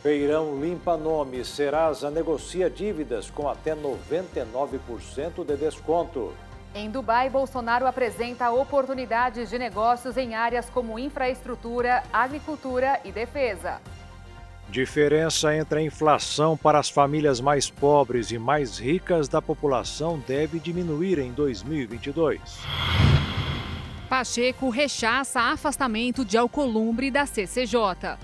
Feirão Limpa Nome. Serasa negocia dívidas com até 99% de desconto. Em Dubai, Bolsonaro apresenta oportunidades de negócios em áreas como infraestrutura, agricultura e defesa. Diferença entre a inflação para as famílias mais pobres e mais ricas da população deve diminuir em 2022. Pacheco rechaça afastamento de Alcolumbre da CCJ.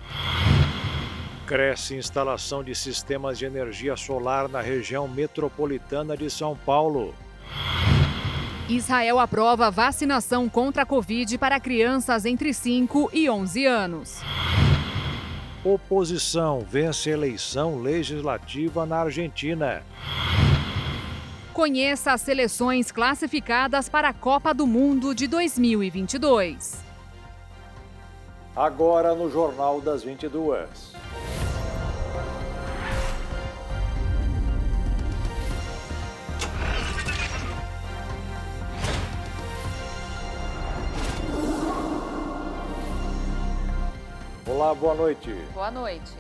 Cresce instalação de sistemas de energia solar na região metropolitana de São Paulo. Israel aprova vacinação contra a Covid para crianças entre 5 e 11 anos. Oposição vence eleição legislativa na Argentina. Conheça as seleções classificadas para a Copa do Mundo de 2022. Agora no Jornal das 22. Olá, boa noite. Boa noite.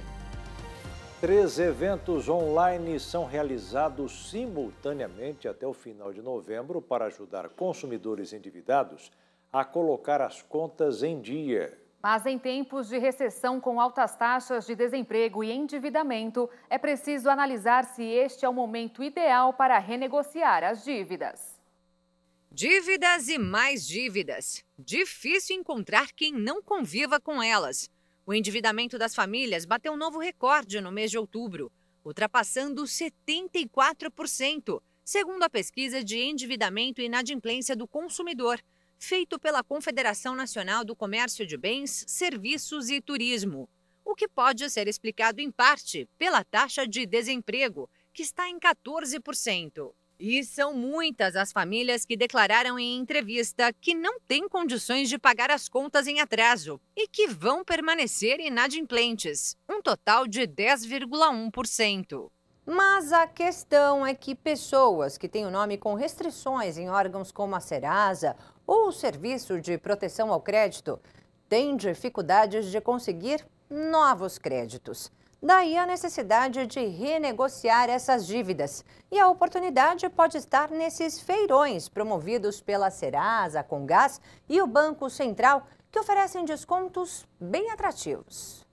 3 eventos online são realizados simultaneamente até o final de novembro para ajudar consumidores endividados a colocar as contas em dia. Mas em tempos de recessão com altas taxas de desemprego e endividamento, é preciso analisar se este é o momento ideal para renegociar as dívidas. Dívidas e mais dívidas. Difícil encontrar quem não conviva com elas. O endividamento das famílias bateu um novo recorde no mês de outubro, ultrapassando 74%, segundo a pesquisa de endividamento e inadimplência do consumidor, feito pela Confederação Nacional do Comércio de Bens, Serviços e Turismo, o que pode ser explicado em parte pela taxa de desemprego, que está em 14%. E são muitas as famílias que declararam em entrevista que não têm condições de pagar as contas em atraso e que vão permanecer inadimplentes, um total de 10,1%. Mas a questão é que pessoas que têm o nome com restrições em órgãos como a Serasa ou o Serviço de Proteção ao Crédito têm dificuldades de conseguir novos créditos. Daí a necessidade de renegociar essas dívidas. E a oportunidade pode estar nesses feirões promovidos pela Serasa, Comgás e o Banco Central, que oferecem descontos bem atrativos.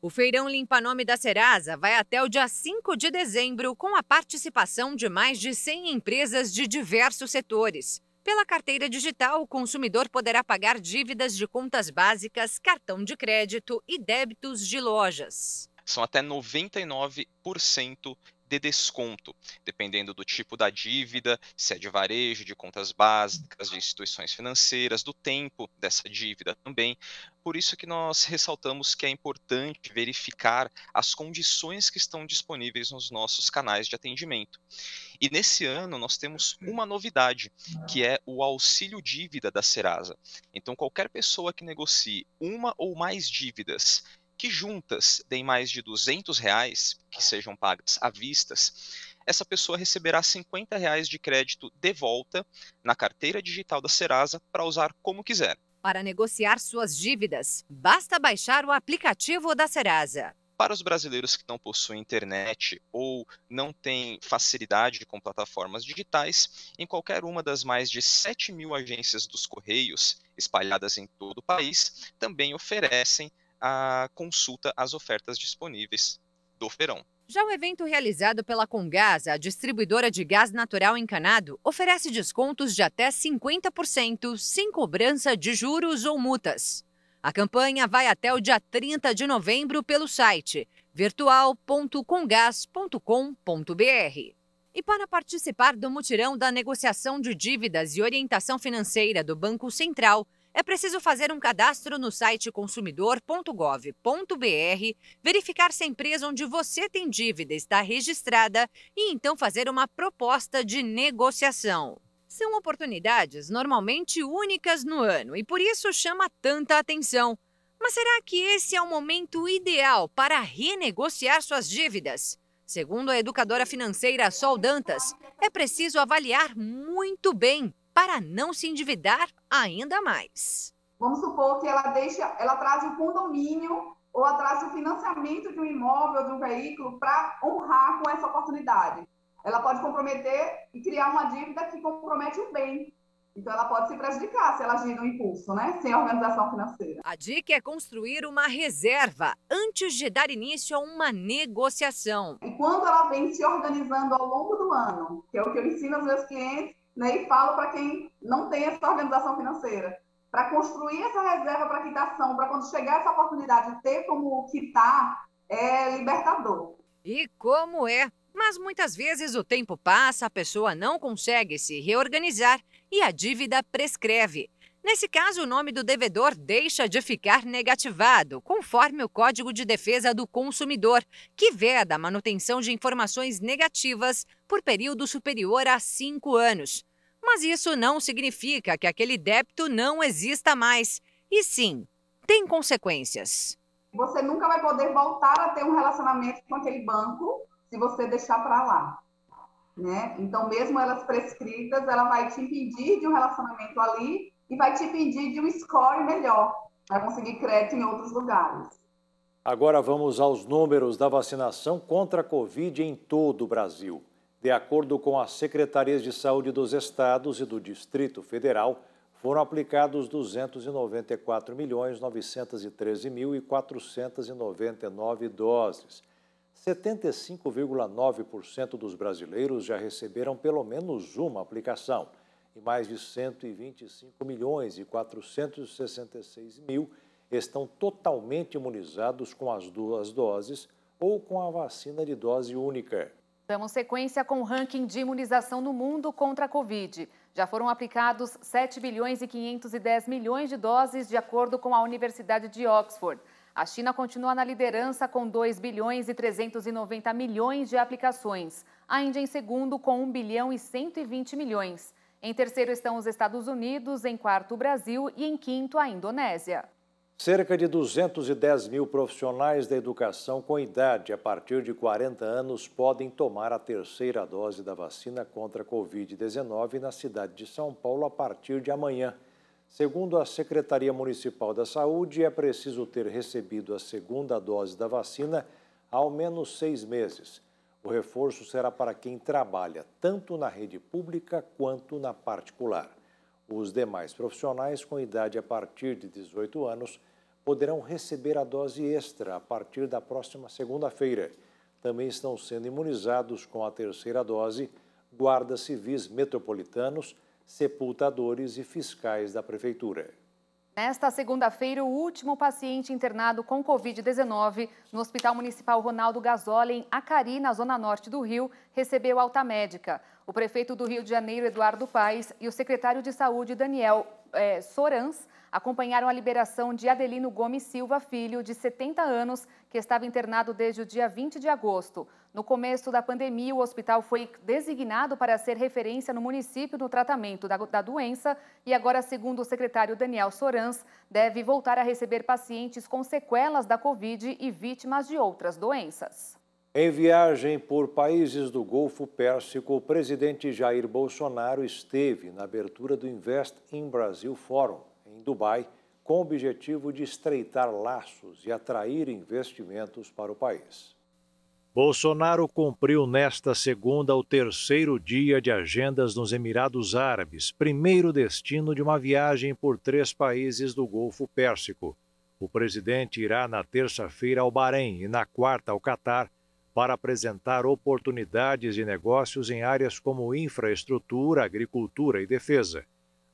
O Feirão Limpa Nome da Serasa vai até o dia 5 de dezembro, com a participação de mais de 100 empresas de diversos setores. Pela carteira digital, o consumidor poderá pagar dívidas de contas básicas, cartão de crédito e débitos de lojas. São até 99% de desconto, dependendo do tipo da dívida, se é de varejo, de contas básicas, de instituições financeiras, do tempo dessa dívida também. Por isso que nós ressaltamos que é importante verificar as condições que estão disponíveis nos nossos canais de atendimento. E nesse ano nós temos uma novidade, que é o auxílio dívida da Serasa. Então qualquer pessoa que negocie uma ou mais dívidas que juntas deem mais de R$200, que sejam pagas à vistas, essa pessoa receberá R$50 de crédito de volta na carteira digital da Serasa para usar como quiser. Para negociar suas dívidas, basta baixar o aplicativo da Serasa. Para os brasileiros que não possuem internet ou não têm facilidade com plataformas digitais, em qualquer uma das mais de 7.000 agências dos Correios espalhadas em todo o país, também oferecem a consulta às ofertas disponíveis do feirão. Já o evento realizado pela Comgás, a distribuidora de gás natural encanado, oferece descontos de até 50% sem cobrança de juros ou multas. A campanha vai até o dia 30 de novembro pelo site virtual.comgás.com.br. E para participar do mutirão da negociação de dívidas e orientação financeira do Banco Central, é preciso fazer um cadastro no site consumidor.gov.br, verificar se a empresa onde você tem dívida está registrada e então fazer uma proposta de negociação. São oportunidades normalmente únicas no ano e por isso chama tanta atenção. Mas será que esse é o momento ideal para renegociar suas dívidas? Segundo a educadora financeira Sol Dantas, é preciso avaliar muito bem para não se endividar ainda mais. Vamos supor que ela traz um condomínio ou atrás do financiamento de um imóvel, de um veículo, para honrar com essa oportunidade. Ela pode comprometer e criar uma dívida que compromete o bem. Então, ela pode se prejudicar se ela agir no impulso, né? Sem organização financeira. A dica é construir uma reserva antes de dar início a uma negociação. E quando ela vem se organizando ao longo do ano, que é o que eu ensino aos meus clientes, né, e falo para quem não tem essa organização financeira, para construir essa reserva para quitação, para quando chegar essa oportunidade ter como quitar, é libertador. E como é? Mas muitas vezes o tempo passa, a pessoa não consegue se reorganizar e a dívida prescreve. Nesse caso, o nome do devedor deixa de ficar negativado, conforme o Código de Defesa do Consumidor, que veda a manutenção de informações negativas por período superior a 5 anos. Mas isso não significa que aquele débito não exista mais. E sim, tem consequências. Você nunca vai poder voltar a ter um relacionamento com aquele banco se você deixar para lá, né? Então, mesmo elas prescritas, ela vai te impedir de um relacionamento ali e vai te impedir de um score melhor, para conseguir crédito em outros lugares. Agora vamos aos números da vacinação contra a Covid em todo o Brasil. De acordo com as secretarias de saúde dos estados e do Distrito Federal, foram aplicados 294.913.499 doses. 75,9% dos brasileiros já receberam pelo menos uma aplicação e mais de 125.466.000 estão totalmente imunizados com as 2 doses ou com a vacina de dose única. Damos sequência com o ranking de imunização no mundo contra a Covid. Já foram aplicados 7 bilhões e 510 milhões de doses, de acordo com a Universidade de Oxford. A China continua na liderança com 2 bilhões e 390 milhões de aplicações. A Índia em segundo com 1 bilhão e 120 milhões. Em terceiro estão os Estados Unidos, em quarto o Brasil e em quinto a Indonésia. Cerca de 210 mil profissionais da educação com idade a partir de 40 anos podem tomar a terceira dose da vacina contra a Covid-19 na cidade de São Paulo a partir de amanhã. Segundo a Secretaria Municipal da Saúde, é preciso ter recebido a segunda dose da vacina há ao menos 6 meses. O reforço será para quem trabalha tanto na rede pública quanto na particular. Os demais profissionais com idade a partir de 18 anos poderão receber a dose extra a partir da próxima segunda-feira. Também estão sendo imunizados com a terceira dose guardas civis metropolitanos, sepultadores e fiscais da Prefeitura. Nesta segunda-feira, o último paciente internado com Covid-19 no Hospital Municipal Ronaldo Gazola, em Acari, na zona norte do Rio, recebeu alta médica. O prefeito do Rio de Janeiro, Eduardo Paes, e o secretário de Saúde, Daniel Sorans, acompanharam a liberação de Adelino Gomes Silva, filho de 70 anos, que estava internado desde o dia 20 de agosto. No começo da pandemia, o hospital foi designado para ser referência no município no tratamento da doença e agora, segundo o secretário Daniel Sorans, deve voltar a receber pacientes com sequelas da Covid e vítimas de outras doenças. Em viagem por países do Golfo Pérsico, o presidente Jair Bolsonaro esteve na abertura do Invest in Brazil Forum, em Dubai, com o objetivo de estreitar laços e atrair investimentos para o país. Bolsonaro cumpriu nesta segunda o terceiro dia de agendas nos Emirados Árabes, primeiro destino de uma viagem por 3 países do Golfo Pérsico. O presidente irá na terça-feira ao Bahrein e na quarta ao Catar, para apresentar oportunidades de negócios em áreas como infraestrutura, agricultura e defesa.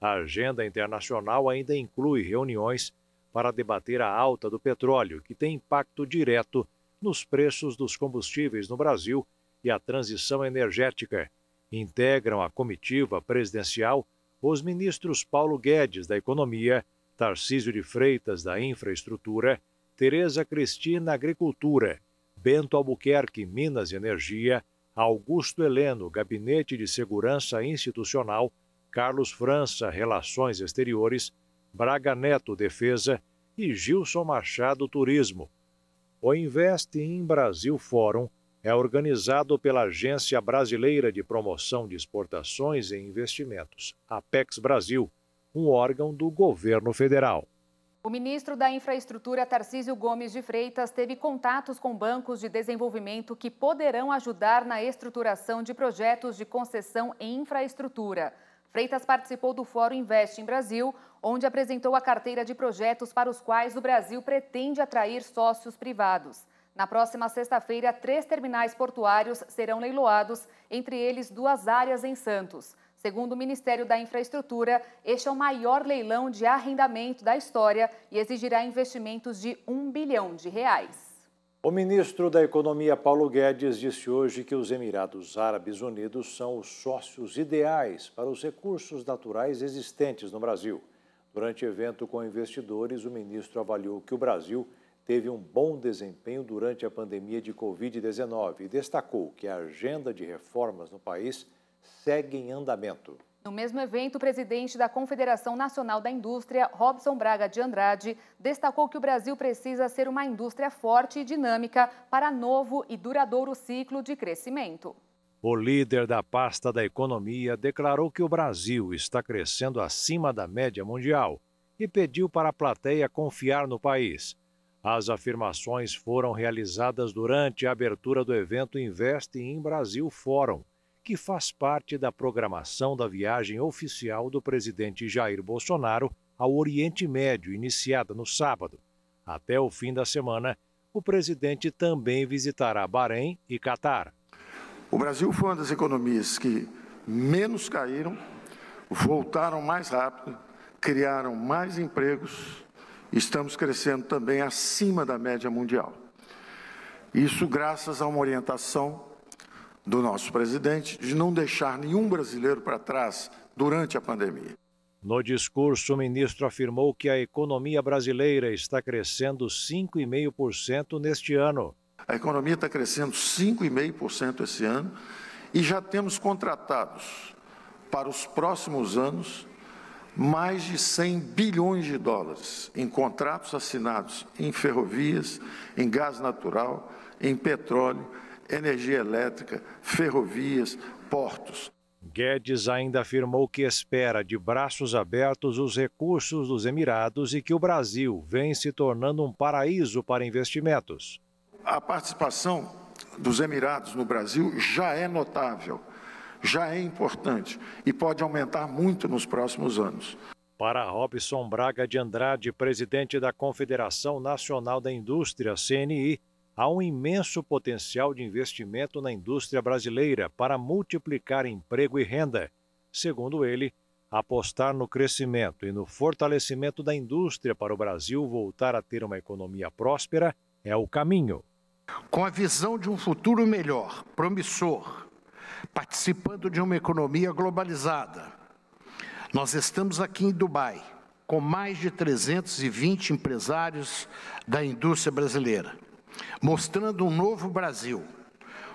A agenda internacional ainda inclui reuniões para debater a alta do petróleo, que tem impacto direto nos preços dos combustíveis no Brasil, e a transição energética. Integram a comitiva presidencial os ministros Paulo Guedes, da Economia, Tarcísio de Freitas, da Infraestrutura, Tereza Cristina, Agricultura, Bento Albuquerque, Minas e Energia, Augusto Heleno, Gabinete de Segurança Institucional, Carlos França, Relações Exteriores, Braga Neto, Defesa e Gilson Machado, Turismo. O Invest in Brasil Forum é organizado pela Agência Brasileira de Promoção de Exportações e Investimentos, Apex Brasil, um órgão do governo federal. O ministro da Infraestrutura, Tarcísio Gomes de Freitas, teve contatos com bancos de desenvolvimento que poderão ajudar na estruturação de projetos de concessão em infraestrutura. Freitas participou do Fórum Invest em Brasil, onde apresentou a carteira de projetos para os quais o Brasil pretende atrair sócios privados. Na próxima sexta-feira, 3 terminais portuários serão leiloados, entre eles 2 áreas em Santos. Segundo o Ministério da Infraestrutura, este é o maior leilão de arrendamento da história e exigirá investimentos de R$1 bilhão. O ministro da Economia, Paulo Guedes, disse hoje que os Emirados Árabes Unidos são os sócios ideais para os recursos naturais existentes no Brasil. Durante evento com investidores, o ministro avaliou que o Brasil teve um bom desempenho durante a pandemia de Covid-19 e destacou que a agenda de reformas no país segue em andamento. No mesmo evento, o presidente da Confederação Nacional da Indústria, Robson Braga de Andrade, destacou que o Brasil precisa ser uma indústria forte e dinâmica para novo e duradouro ciclo de crescimento. O líder da pasta da economia declarou que o Brasil está crescendo acima da média mundial e pediu para a plateia confiar no país. As afirmações foram realizadas durante a abertura do evento Invest em Brasil Fórum, que faz parte da programação da viagem oficial do presidente Jair Bolsonaro ao Oriente Médio, iniciada no sábado. Até o fim da semana, o presidente também visitará Bahrein e Catar. O Brasil foi uma das economias que menos caíram, voltaram mais rápido, criaram mais empregos e estamos crescendo também acima da média mundial. Isso graças a uma orientação do nosso presidente de não deixar nenhum brasileiro para trás durante a pandemia. No discurso, o ministro afirmou que a economia brasileira está crescendo 5,5% neste ano. A economia está crescendo 5,5% esse ano e já temos contratados para os próximos anos mais de 100 bilhões de dólares em contratos assinados em ferrovias, em gás natural, em petróleo, energia elétrica, ferrovias, portos. Guedes ainda afirmou que espera de braços abertos os recursos dos Emirados e que o Brasil vem se tornando um paraíso para investimentos. A participação dos Emirados no Brasil já é notável, já é importante e pode aumentar muito nos próximos anos. Para Robson Braga de Andrade, presidente da Confederação Nacional da Indústria, CNI, há um imenso potencial de investimento na indústria brasileira para multiplicar emprego e renda. Segundo ele, apostar no crescimento e no fortalecimento da indústria para o Brasil voltar a ter uma economia próspera é o caminho. Com a visão de um futuro melhor, promissor, participando de uma economia globalizada, nós estamos aqui em Dubai, com mais de 320 empresários da indústria brasileira, mostrando um novo Brasil,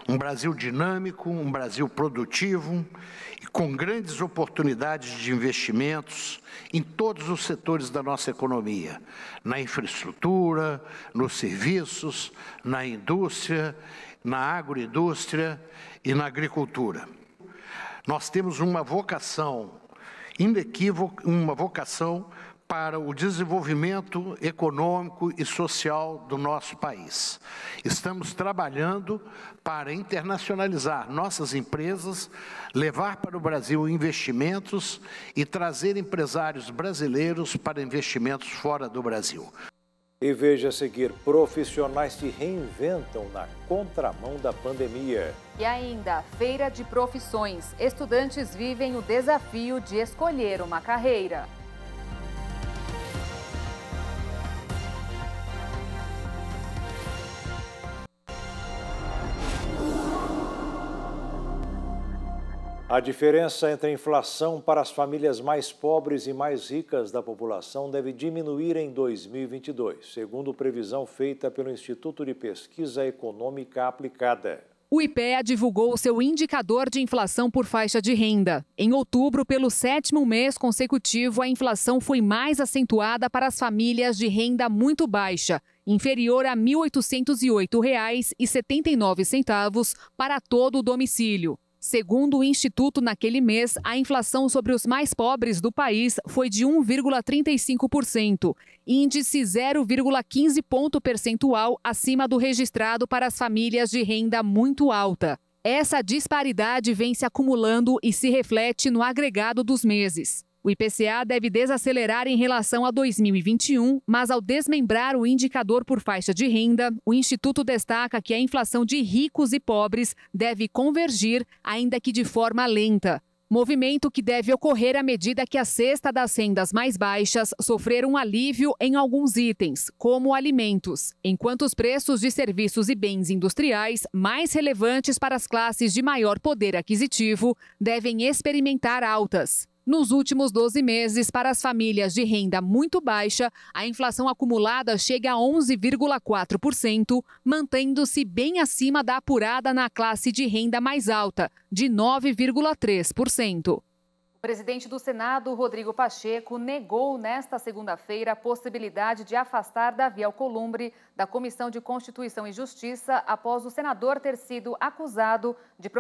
um Brasil dinâmico, um Brasil produtivo e com grandes oportunidades de investimentos em todos os setores da nossa economia, na infraestrutura, nos serviços, na indústria, na agroindústria e na agricultura. Nós temos uma vocação inequívoca, uma vocação para o desenvolvimento econômico e social do nosso país. Estamos trabalhando para internacionalizar nossas empresas, levar para o Brasil investimentos e trazer empresários brasileiros para investimentos fora do Brasil. E veja a seguir, profissionais se reinventam na contramão da pandemia. E ainda, feira de profissões. Estudantes vivem o desafio de escolher uma carreira. A diferença entre a inflação para as famílias mais pobres e mais ricas da população deve diminuir em 2022, segundo previsão feita pelo Instituto de Pesquisa Econômica Aplicada. O IPEA divulgou seu indicador de inflação por faixa de renda. Em outubro, pelo 7º mês consecutivo, a inflação foi mais acentuada para as famílias de renda muito baixa, inferior a R$ 1.808,79 para todo o domicílio. Segundo o Instituto, naquele mês, a inflação sobre os mais pobres do país foi de 1,35%, índice 0,15 ponto percentual acima do registrado para as famílias de renda muito alta. Essa disparidade vem se acumulando e se reflete no agregado dos meses. O IPCA deve desacelerar em relação a 2021, mas ao desmembrar o indicador por faixa de renda, o Instituto destaca que a inflação de ricos e pobres deve convergir, ainda que de forma lenta. Movimento que deve ocorrer à medida que a cesta das rendas mais baixas sofrer um alívio em alguns itens, como alimentos, enquanto os preços de serviços e bens industriais, mais relevantes para as classes de maior poder aquisitivo, devem experimentar altas. Nos últimos 12 meses, para as famílias de renda muito baixa, a inflação acumulada chega a 11,4%, mantendo-se bem acima da apurada na classe de renda mais alta, de 9,3%. O presidente do Senado, Rodrigo Pacheco, negou nesta segunda-feira a possibilidade de afastar Davi Alcolumbre da Comissão de Constituição e Justiça após o senador ter sido acusado de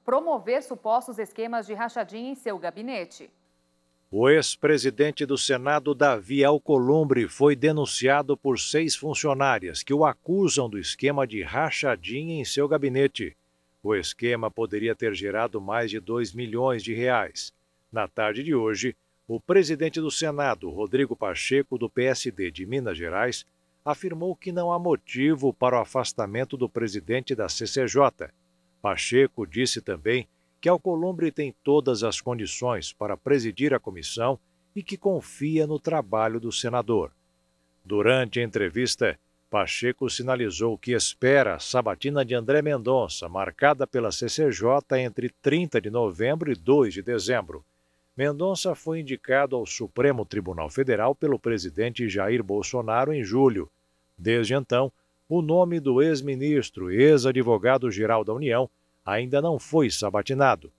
promover supostos esquemas de rachadinha em seu gabinete. O ex-presidente do Senado, Davi Alcolumbre, foi denunciado por 6 funcionárias que o acusam do esquema de rachadinha em seu gabinete. O esquema poderia ter gerado mais de R$2 milhões. Na tarde de hoje, o presidente do Senado, Rodrigo Pacheco, do PSD de Minas Gerais, afirmou que não há motivo para o afastamento do presidente da CCJ. Pacheco disse também que Alcolumbre tem todas as condições para presidir a comissão e que confia no trabalho do senador. Durante a entrevista, Pacheco sinalizou que espera a sabatina de André Mendonça, marcada pela CCJ entre 30 de novembro e 2 de dezembro. Mendonça foi indicado ao Supremo Tribunal Federal pelo presidente Jair Bolsonaro em julho. Desde então, o nome do ex-ministro e ex-advogado-geral da União ainda não foi sabatinado.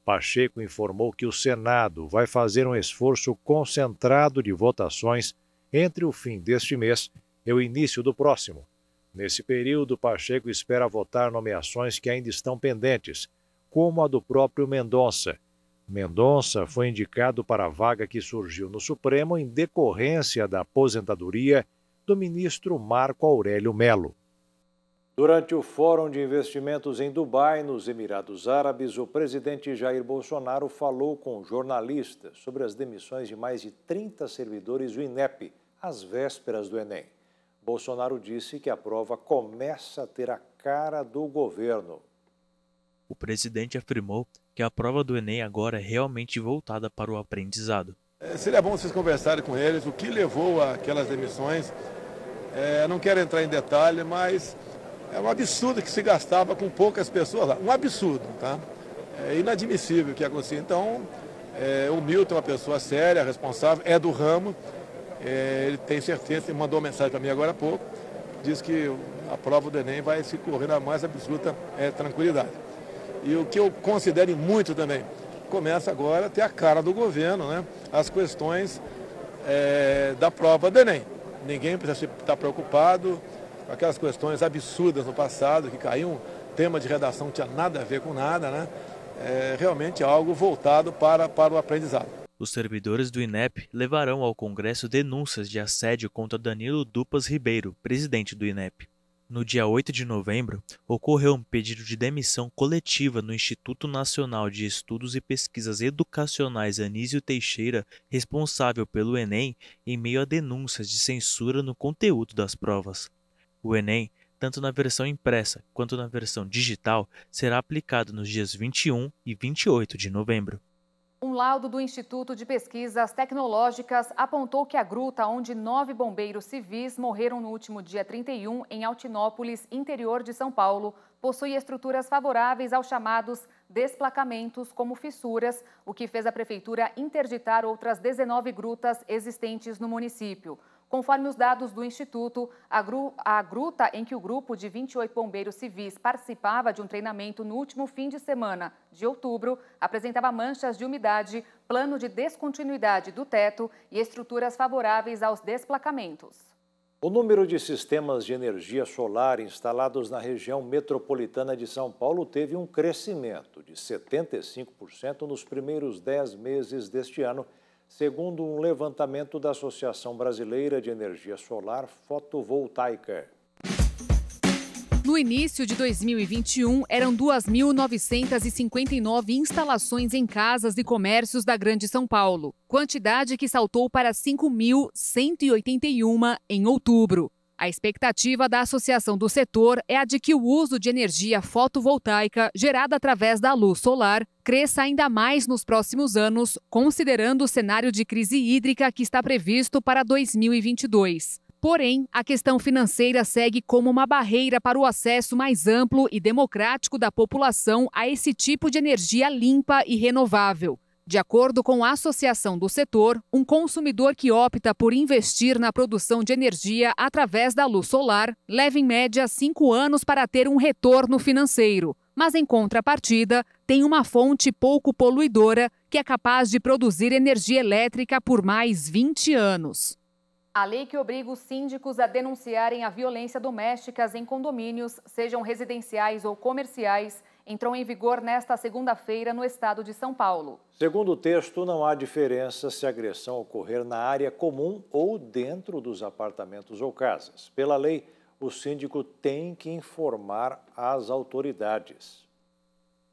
Pacheco informou que o Senado vai fazer um esforço concentrado de votações entre o fim deste mês e o início do próximo. Nesse período, Pacheco espera votar nomeações que ainda estão pendentes, como a do próprio Mendonça. Mendonça foi indicado para a vaga que surgiu no Supremo em decorrência da aposentadoria do ministro Marco Aurélio Mello. Durante o Fórum de Investimentos em Dubai, nos Emirados Árabes, o presidente Jair Bolsonaro falou com jornalistas sobre as demissões de mais de 30 servidores do INEP, às vésperas do Enem. Bolsonaro disse que a prova começa a ter a cara do governo. O presidente afirmou que a prova do Enem agora é realmente voltada para o aprendizado. Seria bom vocês conversarem com eles, o que levou àquelas demissões. Não quero entrar em detalhe, mas é um absurdo que se gastava com poucas pessoas lá. Um absurdo, tá? É inadmissível que aconteça. Então, o Milton é uma pessoa séria, responsável, é do ramo. Ele tem certeza, ele mandou uma mensagem para mim agora há pouco, diz que a prova do Enem vai se correr na mais absoluta tranquilidade. E o que eu considero muito também, começa agora a ter a cara do governo, né? As questões da prova do Enem. Ninguém precisa estar preocupado com aquelas questões absurdas no passado, que caiu um tema de redação que tinha nada a ver com nada, né? Realmente algo voltado para o aprendizado. Os servidores do INEP levarão ao Congresso denúncias de assédio contra Danilo Dupas Ribeiro, presidente do INEP. No dia 8 de novembro, ocorreu um pedido de demissão coletiva no Instituto Nacional de Estudos e Pesquisas Educacionais Anísio Teixeira, responsável pelo Enem, em meio a denúncias de censura no conteúdo das provas. O Enem, tanto na versão impressa quanto na versão digital, será aplicado nos dias 21 e 28 de novembro. Um laudo do Instituto de Pesquisas Tecnológicas apontou que a gruta onde 9 bombeiros civis morreram no último dia 31 em Altinópolis, interior de São Paulo, possui estruturas favoráveis aos chamados desplacamentos como fissuras, o que fez a prefeitura interditar outras 19 grutas existentes no município. Conforme os dados do Instituto, a gruta em que o grupo de 28 bombeiros civis participava de um treinamento no último fim de semana de outubro apresentava manchas de umidade, plano de descontinuidade do teto e estruturas favoráveis aos desplacamentos. O número de sistemas de energia solar instalados na região metropolitana de São Paulo teve um crescimento de 75% nos primeiros 10 meses deste ano, segundo um levantamento da Associação Brasileira de Energia Solar Fotovoltaica. No início de 2021, eram 2.959 instalações em casas e comércios da Grande São Paulo, quantidade que saltou para 5.181 em outubro. A expectativa da associação do setor é a de que o uso de energia fotovoltaica gerada através da luz solar cresça ainda mais nos próximos anos, considerando o cenário de crise hídrica que está previsto para 2022. Porém, a questão financeira segue como uma barreira para o acesso mais amplo e democrático da população a esse tipo de energia limpa e renovável. De acordo com a associação do setor, um consumidor que opta por investir na produção de energia através da luz solar leva em média 5 anos para ter um retorno financeiro. Mas, em contrapartida, tem uma fonte pouco poluidora que é capaz de produzir energia elétrica por mais 20 anos. A lei que obriga os síndicos a denunciarem a violência doméstica em condomínios, sejam residenciais ou comerciais, entrou em vigor nesta segunda-feira no estado de São Paulo. Segundo o texto, não há diferença se a agressão ocorrer na área comum ou dentro dos apartamentos ou casas. Pela lei, o síndico tem que informar as autoridades.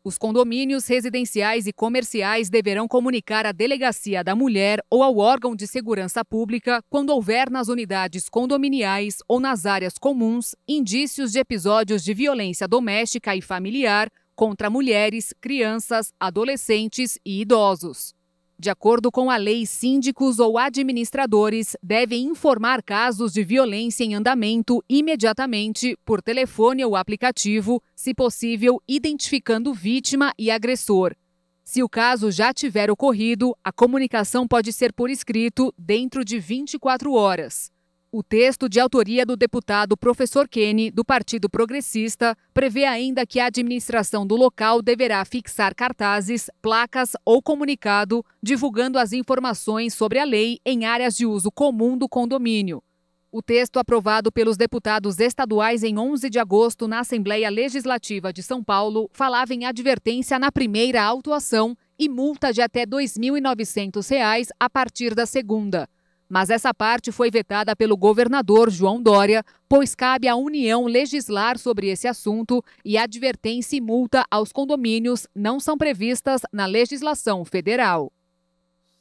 Os condomínios residenciais e comerciais deverão comunicar à Delegacia da Mulher ou ao órgão de segurança pública quando houver nas unidades condominiais ou nas áreas comuns indícios de episódios de violência doméstica e familiar contra mulheres, crianças, adolescentes e idosos. De acordo com a lei, síndicos ou administradores devem informar casos de violência em andamento imediatamente, por telefone ou aplicativo, se possível, identificando vítima e agressor. Se o caso já tiver ocorrido, a comunicação pode ser por escrito dentro de 24 horas. O texto, de autoria do deputado Professor Kenny, do Partido Progressista, prevê ainda que a administração do local deverá fixar cartazes, placas ou comunicado divulgando as informações sobre a lei em áreas de uso comum do condomínio. O texto, aprovado pelos deputados estaduais em 11 de agosto na Assembleia Legislativa de São Paulo, falava em advertência na primeira autuação e multa de até R$ 2.900 a partir da segunda. Mas essa parte foi vetada pelo governador João Dória, pois cabe à União legislar sobre esse assunto e advertência e multa aos condomínios não são previstas na legislação federal.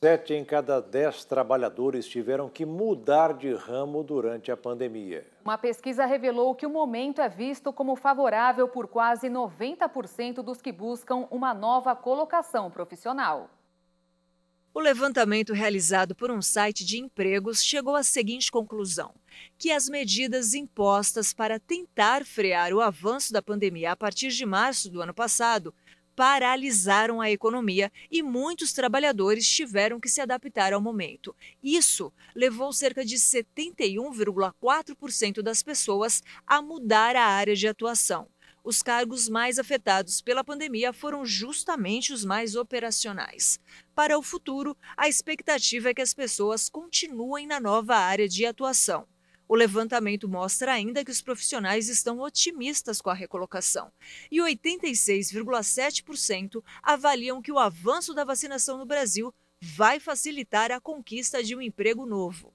7 em cada 10 trabalhadores tiveram que mudar de ramo durante a pandemia. Uma pesquisa revelou que o momento é visto como favorável por quase 90% dos que buscam uma nova colocação profissional. O levantamento realizado por um site de empregos chegou à seguinte conclusão: que as medidas impostas para tentar frear o avanço da pandemia a partir de março do ano passado paralisaram a economia e muitos trabalhadores tiveram que se adaptar ao momento. Isso levou cerca de 71,4% das pessoas a mudar a área de atuação. Os cargos mais afetados pela pandemia foram justamente os mais operacionais. Para o futuro, a expectativa é que as pessoas continuem na nova área de atuação. O levantamento mostra ainda que os profissionais estão otimistas com a recolocação e 86,7% avaliam que o avanço da vacinação no Brasil vai facilitar a conquista de um emprego novo.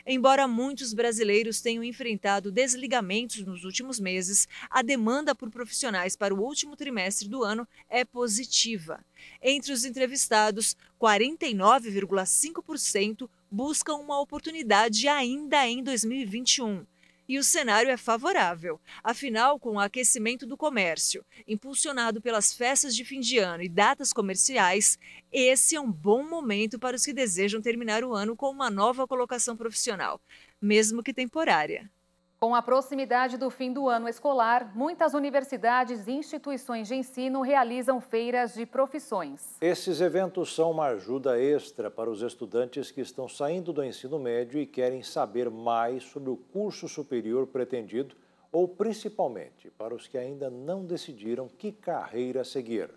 Embora muitos brasileiros tenham enfrentado desligamentos nos últimos meses, a demanda por profissionais para o último trimestre do ano é positiva. Entre os entrevistados, 49,5% buscam uma oportunidade ainda em 2021. E o cenário é favorável. Afinal, com o aquecimento do comércio, impulsionado pelas festas de fim de ano e datas comerciais, esse é um bom momento para os que desejam terminar o ano com uma nova colocação profissional, mesmo que temporária. Com a proximidade do fim do ano escolar, muitas universidades e instituições de ensino realizam feiras de profissões. Esses eventos são uma ajuda extra para os estudantes que estão saindo do ensino médio e querem saber mais sobre o curso superior pretendido, ou principalmente para os que ainda não decidiram que carreira seguir.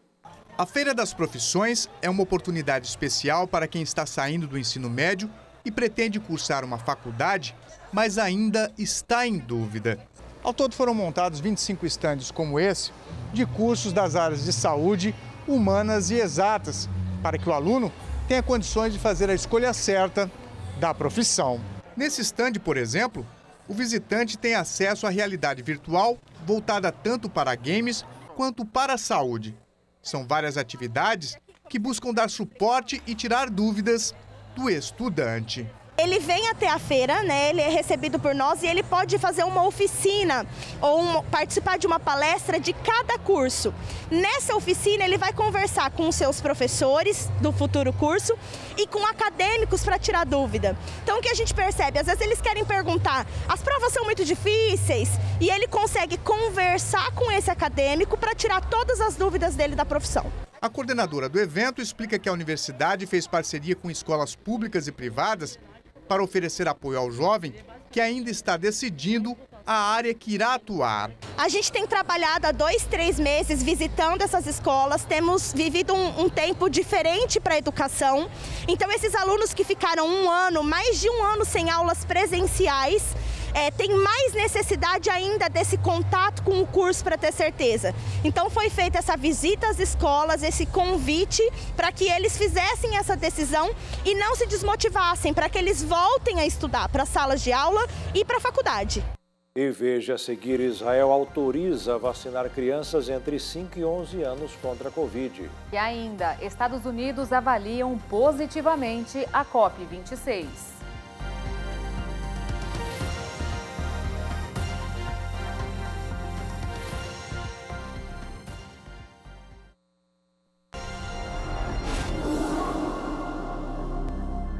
A Feira das Profissões é uma oportunidade especial para quem está saindo do ensino médio e pretende cursar uma faculdade, mas ainda está em dúvida. Ao todo foram montados 25 estandes como esse, de cursos das áreas de saúde, humanas e exatas, para que o aluno tenha condições de fazer a escolha certa da profissão. Nesse estande, por exemplo, o visitante tem acesso à realidade virtual voltada tanto para games quanto para a saúde. São várias atividades que buscam dar suporte e tirar dúvidas do estudante. Ele vem até a feira, né? Ele é recebido por nós e ele pode fazer uma oficina ou participar de uma palestra de cada curso. Nessa oficina ele vai conversar com os seus professores do futuro curso e com acadêmicos para tirar dúvida. Então o que a gente percebe, às vezes eles querem perguntar, as provas são muito difíceis, e ele consegue conversar com esse acadêmico para tirar todas as dúvidas dele da profissão. A coordenadora do evento explica que a universidade fez parceria com escolas públicas e privadas para oferecer apoio ao jovem que ainda está decidindo a área que irá atuar. A gente tem trabalhado há 2, 3 meses visitando essas escolas, temos vivido um tempo diferente para a educação. Então esses alunos que ficaram mais de um ano sem aulas presenciais, tem mais necessidade ainda desse contato com o curso para ter certeza. Então foi feita essa visita às escolas, esse convite para que eles fizessem essa decisão e não se desmotivassem, para que eles voltem a estudar para salas de aula e para a faculdade. E veja a seguir, Israel autoriza vacinar crianças entre 5 e 11 anos contra a Covid. E ainda, Estados Unidos avaliam positivamente a COP26.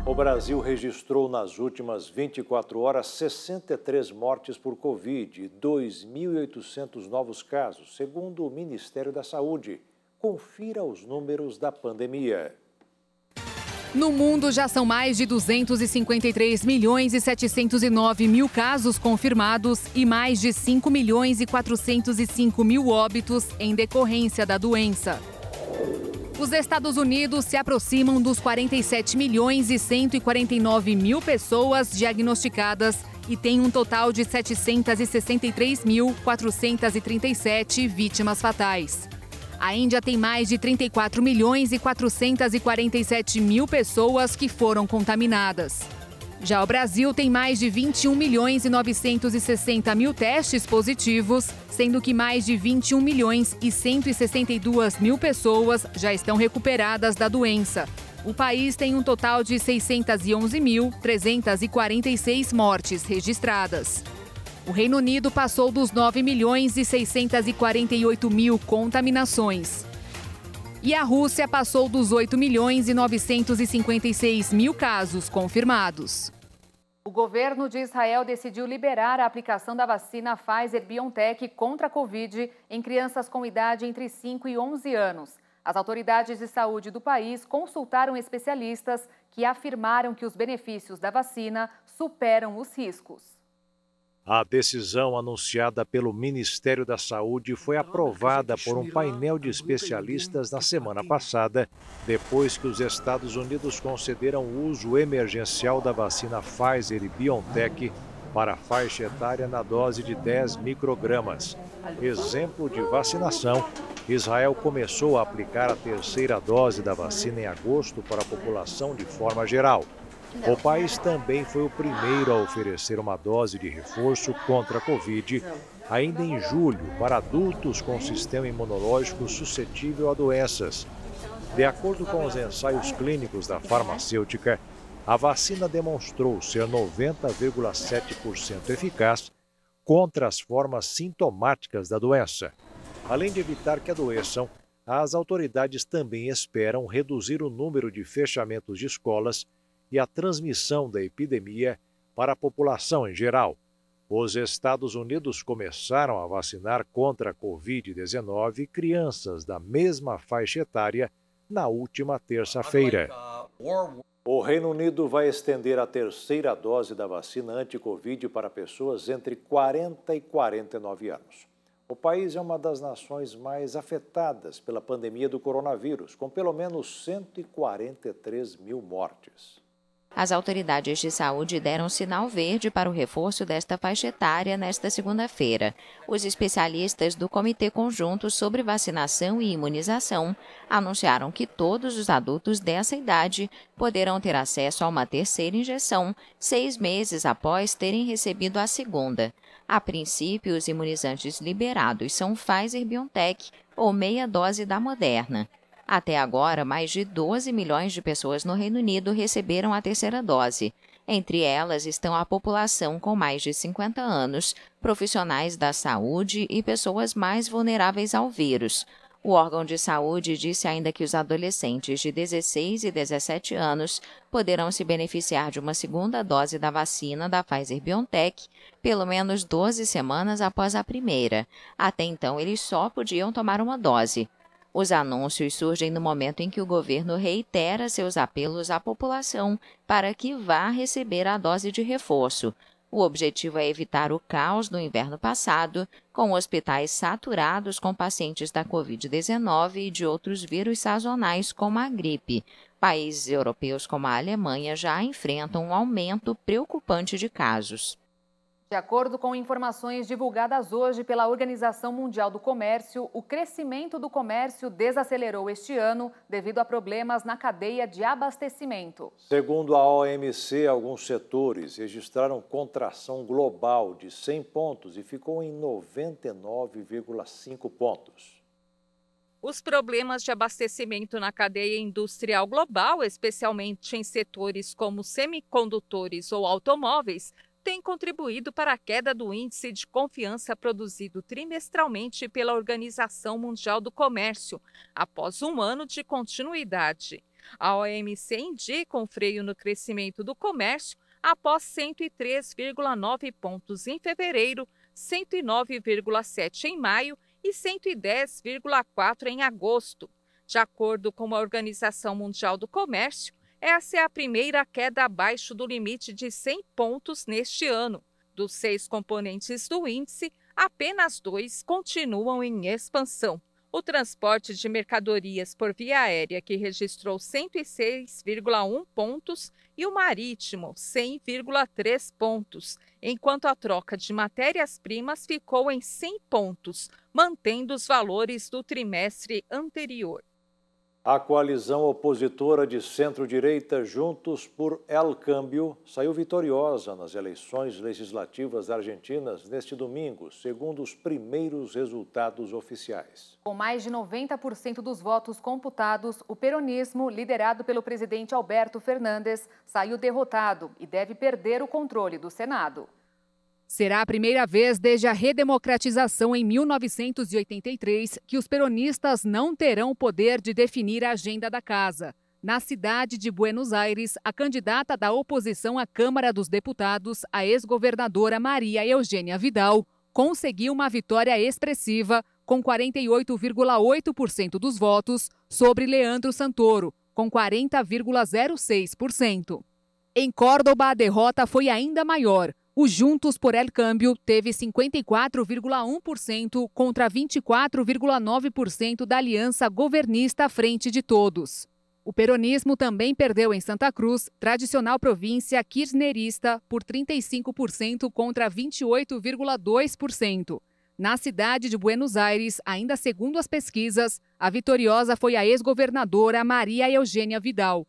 O Brasil registrou nas últimas 24 horas 63 mortes por Covid e 2.800 novos casos, segundo o Ministério da Saúde. Confira os números da pandemia. No mundo, já são mais de 253 milhões e 709 mil casos confirmados e mais de 5 milhões e 405 mil óbitos em decorrência da doença. Os Estados Unidos se aproximam dos 47 milhões e 149 mil pessoas diagnosticadas e tem um total de 763.437 vítimas fatais. A Índia tem mais de 34 milhões e 447 mil pessoas que foram contaminadas. Já o Brasil tem mais de 21 milhões e 960 mil testes positivos, sendo que mais de 21 milhões e 162 mil pessoas já estão recuperadas da doença. O país tem um total de 611.346 mortes registradas. O Reino Unido passou dos 9 milhões e 648 mil contaminações. E a Rússia passou dos 8 milhões e 956 mil casos confirmados. O governo de Israel decidiu liberar a aplicação da vacina Pfizer-BioNTech contra a Covid em crianças com idade entre 5 e 11 anos. As autoridades de saúde do país consultaram especialistas que afirmaram que os benefícios da vacina superam os riscos. A decisão anunciada pelo Ministério da Saúde foi aprovada por um painel de especialistas na semana passada, depois que os Estados Unidos concederam o uso emergencial da vacina Pfizer e BioNTech para a faixa etária na dose de 10 microgramas. Exemplo de vacinação, Israel começou a aplicar a terceira dose da vacina em agosto para a população de forma geral. O país também foi o primeiro a oferecer uma dose de reforço contra a Covid, ainda em julho, para adultos com sistema imunológico suscetível a doenças. De acordo com os ensaios clínicos da farmacêutica, a vacina demonstrou ser 90,7% eficaz contra as formas sintomáticas da doença. Além de evitar que adoeçam, as autoridades também esperam reduzir o número de fechamentos de escolas e a transmissão da epidemia para a população em geral. Os Estados Unidos começaram a vacinar contra a Covid-19 crianças da mesma faixa etária na última terça-feira. O Reino Unido vai estender a terceira dose da vacina anti-Covid para pessoas entre 40 e 49 anos. O país é uma das nações mais afetadas pela pandemia do coronavírus, com pelo menos 143 mil mortes. As autoridades de saúde deram sinal verde para o reforço desta faixa etária nesta segunda-feira. Os especialistas do Comitê Conjunto sobre Vacinação e Imunização anunciaram que todos os adultos dessa idade poderão ter acesso a uma terceira injeção 6 meses após terem recebido a segunda. A princípio, os imunizantes liberados são Pfizer-BioNTech ou meia dose da Moderna. Até agora, mais de 12 milhões de pessoas no Reino Unido receberam a terceira dose. Entre elas estão a população com mais de 50 anos, profissionais da saúde e pessoas mais vulneráveis ao vírus. O órgão de saúde disse ainda que os adolescentes de 16 e 17 anos poderão se beneficiar de uma segunda dose da vacina da Pfizer-BioNTech pelo menos 12 semanas após a primeira. Até então, eles só podiam tomar uma dose. Os anúncios surgem no momento em que o governo reitera seus apelos à população para que vá receber a dose de reforço. O objetivo é evitar o caos do inverno passado, com hospitais saturados com pacientes da Covid-19 e de outros vírus sazonais, como a gripe. Países europeus como a Alemanha já enfrentam um aumento preocupante de casos. De acordo com informações divulgadas hoje pela Organização Mundial do Comércio, o crescimento do comércio desacelerou este ano devido a problemas na cadeia de abastecimento. Segundo a OMC, alguns setores registraram contração global de 100 pontos e ficou em 99,5 pontos. Os problemas de abastecimento na cadeia industrial global, especialmente em setores como semicondutores ou automóveis, tem contribuído para a queda do índice de confiança produzido trimestralmente pela Organização Mundial do Comércio, após um ano de continuidade. A OMC indica um freio no crescimento do comércio após 103,9 pontos em fevereiro, 109,7 em maio e 110,4 em agosto. De acordo com a Organização Mundial do Comércio, essa é a primeira queda abaixo do limite de 100 pontos neste ano. Dos 6 componentes do índice, apenas 2 continuam em expansão. O transporte de mercadorias por via aérea, que registrou 106,1 pontos, e o marítimo, 100,3 pontos, enquanto a troca de matérias-primas ficou em 100 pontos, mantendo os valores do trimestre anterior. A coalizão opositora de centro-direita Juntos por El Cambio saiu vitoriosa nas eleições legislativas argentinas neste domingo, segundo os primeiros resultados oficiais. Com mais de 90% dos votos computados, o peronismo, liderado pelo presidente Alberto Fernandes, saiu derrotado e deve perder o controle do Senado. Será a primeira vez desde a redemocratização em 1983 que os peronistas não terão o poder de definir a agenda da casa. Na cidade de Buenos Aires, a candidata da oposição à Câmara dos Deputados, a ex-governadora Maria Eugênia Vidal, conseguiu uma vitória expressiva, com 48,8% dos votos, sobre Leandro Santoro, com 40,06%. Em Córdoba, a derrota foi ainda maior. O Juntos por El Cambio teve 54,1% contra 24,9% da aliança governista Frente de Todos. O peronismo também perdeu em Santa Cruz, tradicional província kirchnerista, por 35% contra 28,2%. Na cidade de Buenos Aires, ainda segundo as pesquisas, a vitoriosa foi a ex-governadora Maria Eugênia Vidal.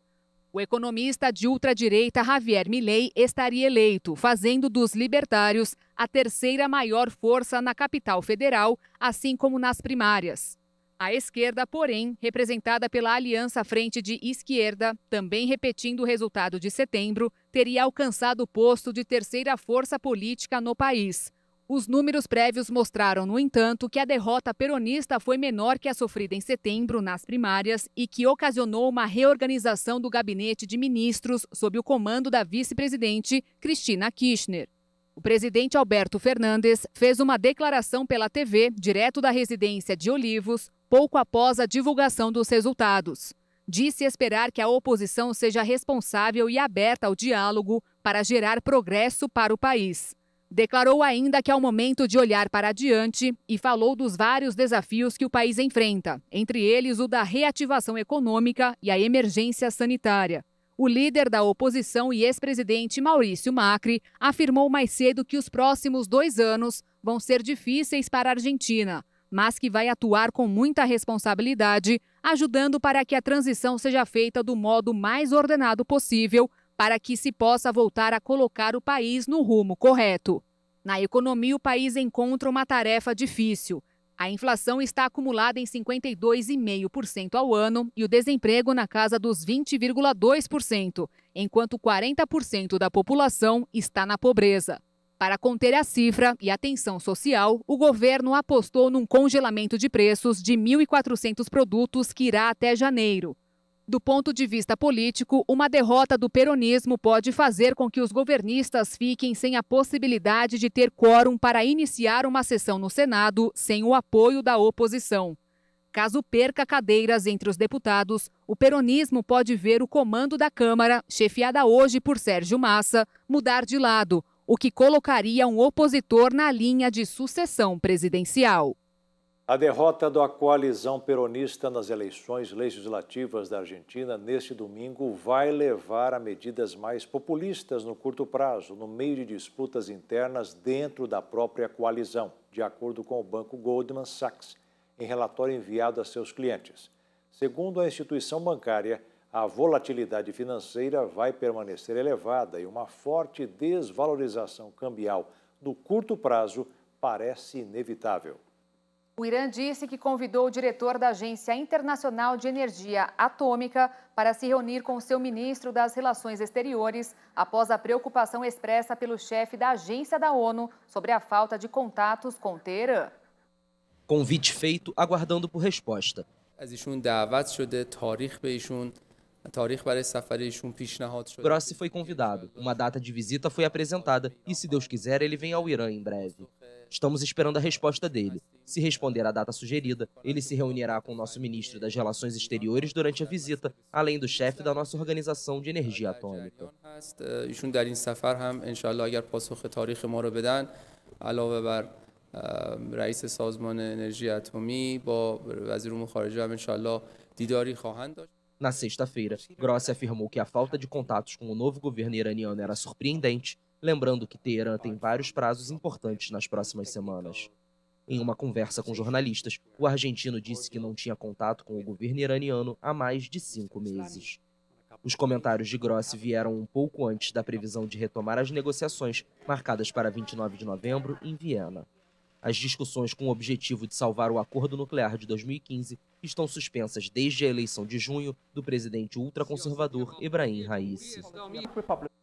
O economista de ultradireita Javier Milei estaria eleito, fazendo dos libertários a terceira maior força na capital federal, assim como nas primárias. A esquerda, porém, representada pela Aliança Frente de Esquerda, também repetindo o resultado de setembro, teria alcançado o posto de terceira força política no país. Os números prévios mostraram, no entanto, que a derrota peronista foi menor que a sofrida em setembro nas primárias e que ocasionou uma reorganização do gabinete de ministros sob o comando da vice-presidente Cristina Kirchner. O presidente Alberto Fernandes fez uma declaração pela TV, direto da residência de Olivos, pouco após a divulgação dos resultados. Disse esperar que a oposição seja responsável e aberta ao diálogo para gerar progresso para o país. Declarou ainda que é o momento de olhar para adiante e falou dos vários desafios que o país enfrenta, entre eles o da reativação econômica e a emergência sanitária. O líder da oposição e ex-presidente Maurício Macri afirmou mais cedo que os próximos 2 anos vão ser difíceis para a Argentina, mas que vai atuar com muita responsabilidade, ajudando para que a transição seja feita do modo mais ordenado possível, para que se possa voltar a colocar o país no rumo correto. Na economia, o país encontra uma tarefa difícil. A inflação está acumulada em 52,5% ao ano e o desemprego na casa dos 20,2%, enquanto 40% da população está na pobreza. Para conter a cifra e a tensão social, o governo apostou num congelamento de preços de 1.400 produtos que irá até janeiro. Do ponto de vista político, uma derrota do peronismo pode fazer com que os governistas fiquem sem a possibilidade de ter quórum para iniciar uma sessão no Senado sem o apoio da oposição. Caso perca cadeiras entre os deputados, o peronismo pode ver o comando da Câmara, chefiada hoje por Sérgio Massa, mudar de lado, o que colocaria um opositor na linha de sucessão presidencial. A derrota da coalizão peronista nas eleições legislativas da Argentina neste domingo vai levar a medidas mais populistas no curto prazo, no meio de disputas internas dentro da própria coalizão, de acordo com o banco Goldman Sachs, em relatório enviado a seus clientes. Segundo a instituição bancária, a volatilidade financeira vai permanecer elevada e uma forte desvalorização cambial no curto prazo parece inevitável. O Irã disse que convidou o diretor da Agência Internacional de Energia Atômica para se reunir com seu ministro das Relações Exteriores após a preocupação expressa pelo chefe da agência da ONU sobre a falta de contatos com Teherã. Convite feito, aguardando por resposta. Grossi foi convidado, uma data de visita foi apresentada e, se Deus quiser, ele vem ao Irã em breve. Estamos esperando a resposta dele. Se responder à data sugerida, ele se reunirá com o nosso ministro das Relações Exteriores durante a visita, além do chefe da nossa Organização de Energia Atômica. Na sexta-feira, Grossi afirmou que a falta de contatos com o novo governo iraniano era surpreendente, lembrando que Teherã tem vários prazos importantes nas próximas semanas. Em uma conversa com jornalistas, o argentino disse que não tinha contato com o governo iraniano há mais de 5 meses. Os comentários de Grossi vieram um pouco antes da previsão de retomar as negociações, marcadas para 29 de novembro, em Viena. As discussões com o objetivo de salvar o acordo nuclear de 2015 estão suspensas desde a eleição de junho do presidente ultraconservador Ebrahim Raisi.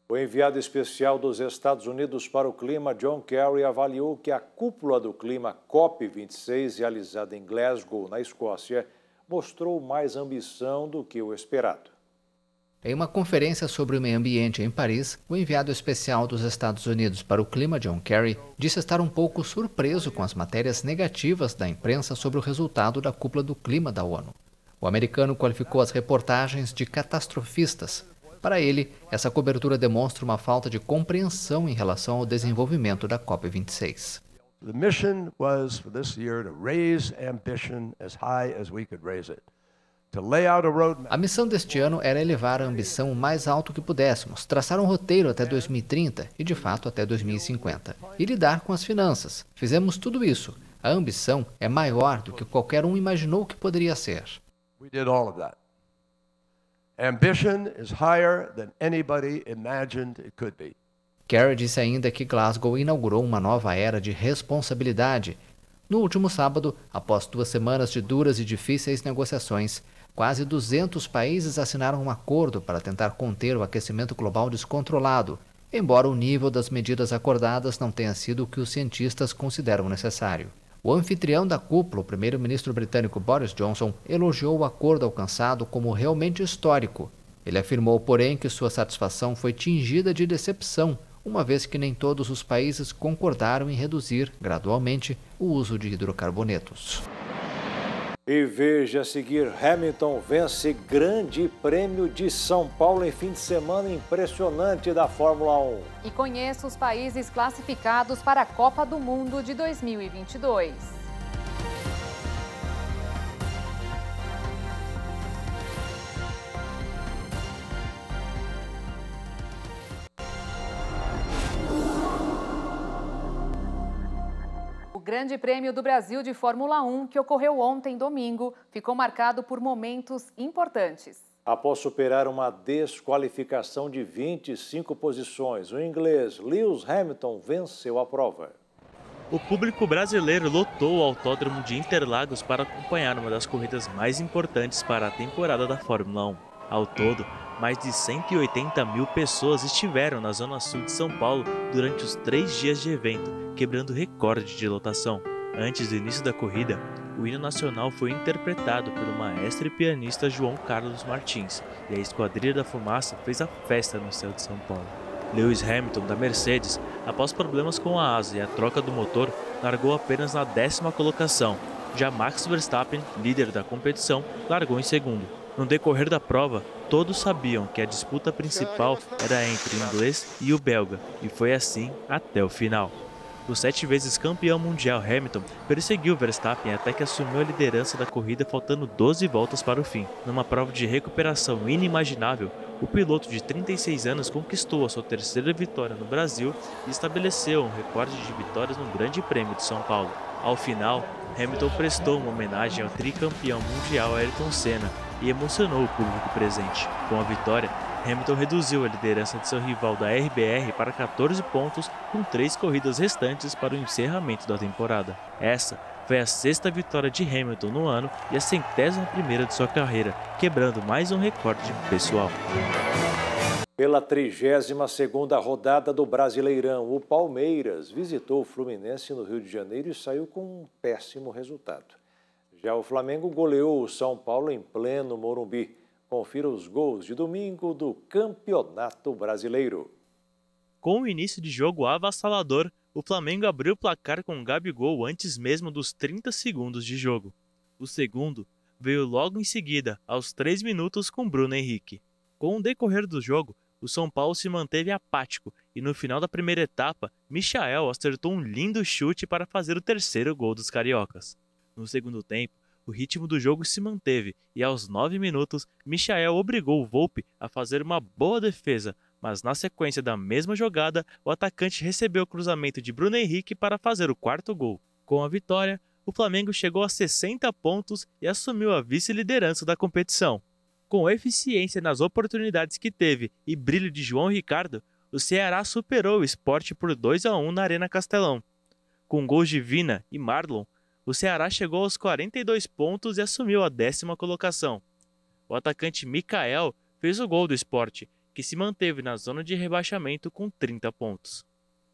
O enviado especial dos Estados Unidos para o clima, John Kerry, avaliou que a cúpula do clima COP26, realizada em Glasgow, na Escócia, mostrou mais ambição do que o esperado. Em uma conferência sobre o meio ambiente em Paris, o enviado especial dos Estados Unidos para o clima, John Kerry, disse estar um pouco surpreso com as matérias negativas da imprensa sobre o resultado da cúpula do clima da ONU. O americano qualificou as reportagens de catastrofistas. Para ele, essa cobertura demonstra uma falta de compreensão em relação ao desenvolvimento da COP26. The mission was for this year to raise ambition as high as we could raise it. A missão deste ano era elevar a ambição o mais alto que pudéssemos, traçar um roteiro até 2030 e, de fato, até 2050, e lidar com as finanças. Fizemos tudo isso. A ambição é maior do que qualquer um imaginou que poderia ser. We did all of that. Ambition is higher than anybody imagined it could be. Kerry disse ainda que Glasgow inaugurou uma nova era de responsabilidade. No último sábado, após 2 semanas de duras e difíceis negociações, quase 200 países assinaram um acordo para tentar conter o aquecimento global descontrolado, embora o nível das medidas acordadas não tenha sido o que os cientistas consideram necessário. O anfitrião da cúpula, o primeiro-ministro britânico Boris Johnson, elogiou o acordo alcançado como realmente histórico. Ele afirmou, porém, que sua satisfação foi tingida de decepção, uma vez que nem todos os países concordaram em reduzir, gradualmente, o uso de hidrocarbonetos. E veja a seguir, Hamilton vence Grande Prêmio de São Paulo em fim de semana impressionante da Fórmula 1. E conheça os países classificados para a Copa do Mundo de 2022. Grande Prêmio do Brasil de Fórmula 1, que ocorreu ontem, domingo, ficou marcado por momentos importantes. Após superar uma desqualificação de 25 posições, o inglês Lewis Hamilton venceu a prova. O público brasileiro lotou o Autódromo de Interlagos para acompanhar uma das corridas mais importantes para a temporada da Fórmula 1. Ao todo, mais de 180 mil pessoas estiveram na Zona Sul de São Paulo durante os 3 dias de evento, quebrando recorde de lotação. Antes do início da corrida, o hino nacional foi interpretado pelo maestro e pianista João Carlos Martins, e a Esquadrilha da Fumaça fez a festa no céu de São Paulo. Lewis Hamilton, da Mercedes, após problemas com a asa e a troca do motor, largou apenas na 10ª colocação. Já Max Verstappen, líder da competição, largou em segundo. No decorrer da prova, todos sabiam que a disputa principal era entre o inglês e o belga, e foi assim até o final. O 7 vezes campeão mundial Hamilton perseguiu Verstappen até que assumiu a liderança da corrida faltando 12 voltas para o fim. Numa prova de recuperação inimaginável, o piloto de 36 anos conquistou a sua 3ª vitória no Brasil e estabeleceu um recorde de vitórias no Grande Prêmio de São Paulo. Ao final, Hamilton prestou uma homenagem ao tricampeão mundial Ayrton Senna e emocionou o público presente. Com a vitória, Hamilton reduziu a liderança de seu rival da RBR para 14 pontos, com 3 corridas restantes para o encerramento da temporada. Essa foi a 6ª vitória de Hamilton no ano e a 101ª de sua carreira, quebrando mais um recorde pessoal. Pela 32ª rodada do Brasileirão, o Palmeiras visitou o Fluminense no Rio de Janeiro e saiu com um péssimo resultado. Já o Flamengo goleou o São Paulo em pleno Morumbi. Confira os gols de domingo do Campeonato Brasileiro. Com o início de jogo avassalador, o Flamengo abriu o placar com Gabigol antes mesmo dos 30 segundos de jogo. O segundo veio logo em seguida, aos 3 minutos, com Bruno Henrique. Com o decorrer do jogo, o São Paulo se manteve apático e no final da primeira etapa, Michael acertou um lindo chute para fazer o 3º gol dos cariocas. No segundo tempo, o ritmo do jogo se manteve e aos 9 minutos, Michael obrigou o Volpi a fazer uma boa defesa, mas na sequência da mesma jogada, o atacante recebeu o cruzamento de Bruno Henrique para fazer o 4º gol. Com a vitória, o Flamengo chegou a 60 pontos e assumiu a vice-liderança da competição. Com eficiência nas oportunidades que teve e brilho de João Ricardo, o Ceará superou o Sport por 2-1 na Arena Castelão. Com gols de Vina e Marlon, o Ceará chegou aos 42 pontos e assumiu a 10ª colocação. O atacante Michael fez o gol do Sport, que se manteve na zona de rebaixamento com 30 pontos.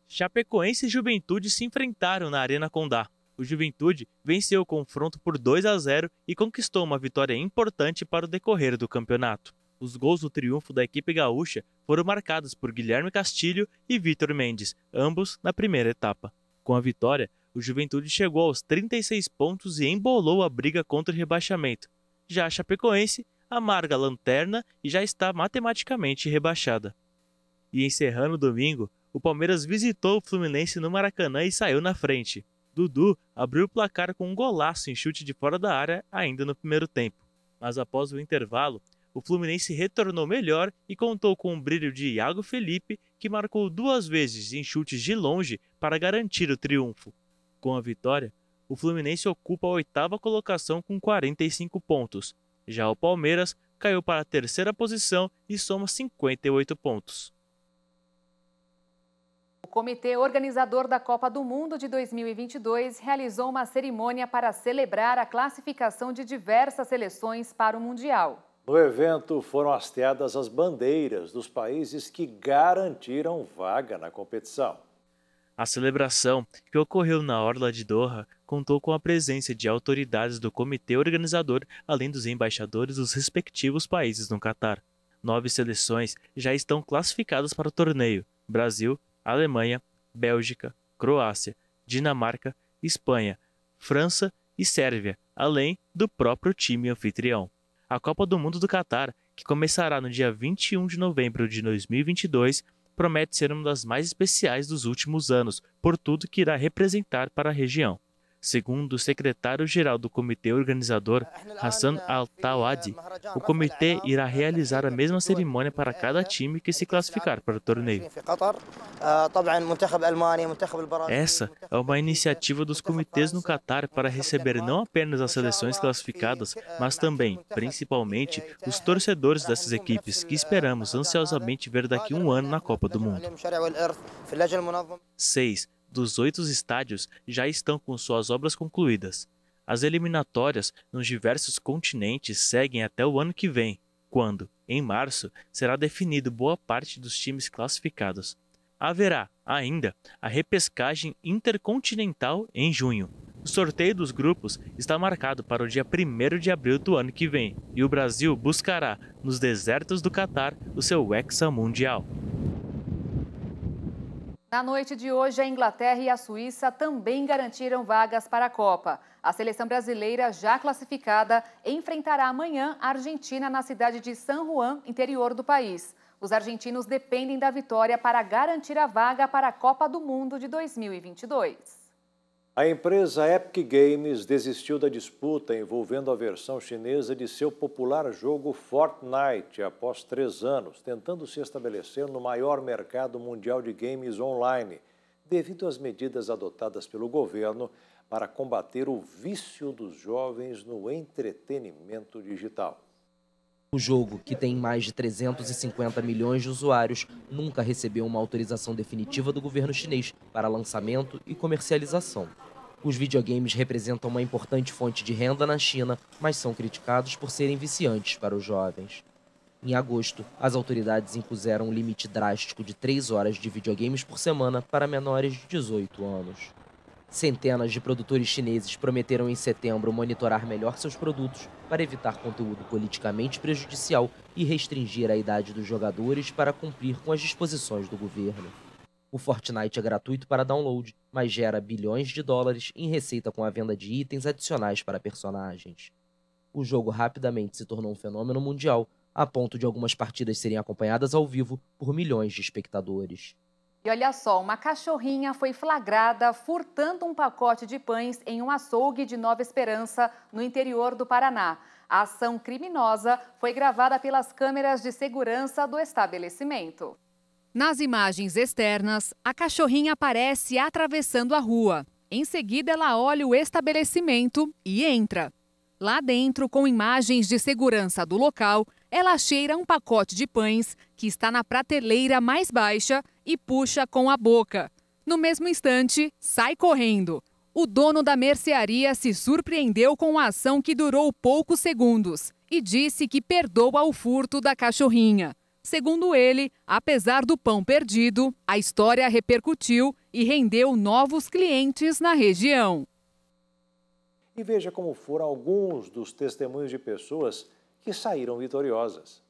Chapecoense e Juventude se enfrentaram na Arena Condá. O Juventude venceu o confronto por 2-0 e conquistou uma vitória importante para o decorrer do campeonato. Os gols do triunfo da equipe gaúcha foram marcados por Guilherme Castilho e Vitor Mendes, ambos na primeira etapa. Com a vitória, o Juventude chegou aos 36 pontos e embolou a briga contra o rebaixamento. Já a Chapecoense amarga a lanterna e já está matematicamente rebaixada. E encerrando o domingo, o Palmeiras visitou o Fluminense no Maracanã e saiu na frente. Dudu abriu o placar com um golaço em chute de fora da área ainda no primeiro tempo. Mas após o intervalo, o Fluminense retornou melhor e contou com o brilho de Iago Felipe, que marcou 2 vezes em chutes de longe para garantir o triunfo. Com a vitória, o Fluminense ocupa a 8ª colocação com 45 pontos. Já o Palmeiras caiu para a 3ª posição e soma 58 pontos. O comitê organizador da Copa do Mundo de 2022 realizou uma cerimônia para celebrar a classificação de diversas seleções para o Mundial. No evento foram hasteadas as bandeiras dos países que garantiram vaga na competição. A celebração, que ocorreu na Orla de Doha, contou com a presença de autoridades do comitê organizador, além dos embaixadores dos respectivos países no Catar. 9 seleções já estão classificadas para o torneio: Brasil, Alemanha, Bélgica, Croácia, Dinamarca, Espanha, França e Sérvia, além do próprio time anfitrião. A Copa do Mundo do Catar, que começará no dia 21 de novembro de 2022, promete ser uma das mais especiais dos últimos anos, por tudo que irá representar para a região. Segundo o secretário-geral do comitê organizador, Hassan Al-Tawadi, o comitê irá realizar a mesma cerimônia para cada time que se classificar para o torneio. Essa é uma iniciativa dos comitês no Catar para receber não apenas as seleções classificadas, mas também, principalmente, os torcedores dessas equipes que esperamos ansiosamente ver daqui a um ano na Copa do Mundo. 6 dos 8 estádios já estão com suas obras concluídas. As eliminatórias nos diversos continentes seguem até o ano que vem, quando, em março, será definido boa parte dos times classificados. Haverá, ainda, a repescagem intercontinental em junho. O sorteio dos grupos está marcado para o dia 1º de abril do ano que vem, e o Brasil buscará, nos desertos do Catar, o seu Hexa Mundial. Na noite de hoje, a Inglaterra e a Suíça também garantiram vagas para a Copa. A seleção brasileira, já classificada, enfrentará amanhã a Argentina na cidade de San Juan, interior do país. Os argentinos dependem da vitória para garantir a vaga para a Copa do Mundo de 2022. A empresa Epic Games desistiu da disputa envolvendo a versão chinesa de seu popular jogo Fortnite após 3 anos, tentando se estabelecer no maior mercado mundial de games online, devido às medidas adotadas pelo governo para combater o vício dos jovens no entretenimento digital. O jogo, que tem mais de 350 milhões de usuários, nunca recebeu uma autorização definitiva do governo chinês para lançamento e comercialização. Os videogames representam uma importante fonte de renda na China, mas são criticados por serem viciantes para os jovens. Em agosto, as autoridades impuseram um limite drástico de 3 horas de videogames por semana para menores de 18 anos. Centenas de produtores chineses prometeram em setembro monitorar melhor seus produtos para evitar conteúdo politicamente prejudicial e restringir a idade dos jogadores para cumprir com as disposições do governo. O Fortnite é gratuito para download, mas gera bilhões de dólares em receita com a venda de itens adicionais para personagens. O jogo rapidamente se tornou um fenômeno mundial, a ponto de algumas partidas serem acompanhadas ao vivo por milhões de espectadores. E olha só, uma cachorrinha foi flagrada furtando um pacote de pães em um açougue de Nova Esperança, no interior do Paraná. A ação criminosa foi gravada pelas câmeras de segurança do estabelecimento. Nas imagens externas, a cachorrinha aparece atravessando a rua. Em seguida, ela olha o estabelecimento e entra. Lá dentro, com imagens de segurança do local, ela cheira um pacote de pães que está na prateleira mais baixa e puxa com a boca. No mesmo instante, sai correndo. O dono da mercearia se surpreendeu com a ação que durou poucos segundos e disse que perdoa o furto da cachorrinha. Segundo ele, apesar do pão perdido, a história repercutiu e rendeu novos clientes na região. E veja como foram alguns dos testemunhos de pessoas que saíram vitoriosas.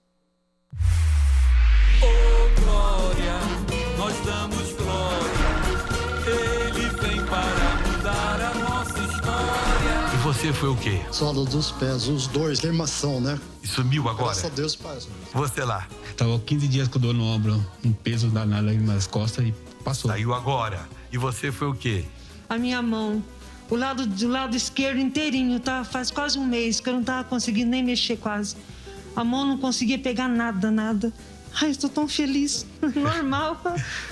Oh, glória, nós damos glória, Ele vem para mudar a nossa história. E você foi o quê? Sola dos pés, os dois, queimação, né? E sumiu agora? Graças a Deus, pai. Você lá? Tava 15 dias com dor no ombro, um peso danado aí nas costas e passou. Saiu agora. E você foi o quê? A minha mão. Do lado esquerdo inteirinho, tá? Faz quase um mês que eu não tava conseguindo nem mexer quase. A mão não conseguia pegar nada. Ai, estou tão feliz. Normal.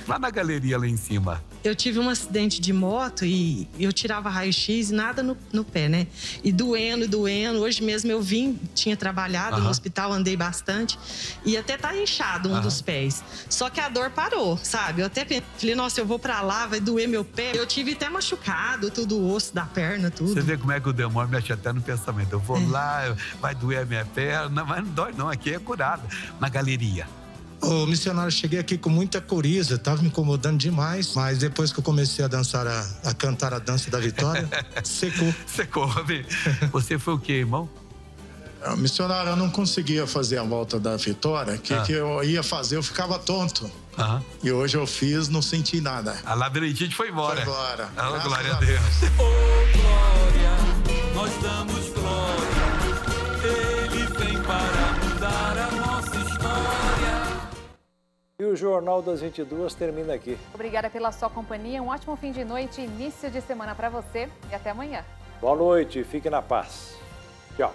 Lá na galeria, lá em cima. Eu tive um acidente de moto e eu tirava raio-x e nada no pé, né? E doendo. Hoje mesmo eu tinha trabalhado no hospital, andei bastante. E até tá inchado um dos pés. Só que a dor parou, sabe? Eu até falei, nossa, eu vou pra lá, vai doer meu pé. Eu tive até machucado, tudo o osso da perna, tudo. Você vê como é que o demônio mexe até no pensamento. Eu vou lá, vai doer a minha perna, mas não dói não, aqui é curado. Na galeria. Ô, missionário, cheguei aqui com muita coriza, tava me incomodando demais, mas depois que eu comecei a dançar, a cantar a dança da vitória, secou. Secou, você foi o quê, irmão? Missionário, eu não conseguia fazer a volta da vitória, que eu ia fazer, eu ficava tonto. E hoje eu fiz, não senti nada. A labirintite foi embora. Foi embora. Oh, glória a Deus. Oh, glória, nós damos glória, Ele vem para mudar a nossa história. E o Jornal das 22 termina aqui. Obrigada pela sua companhia, um ótimo fim de noite, início de semana para você e até amanhã. Boa noite, fique na paz. Tchau.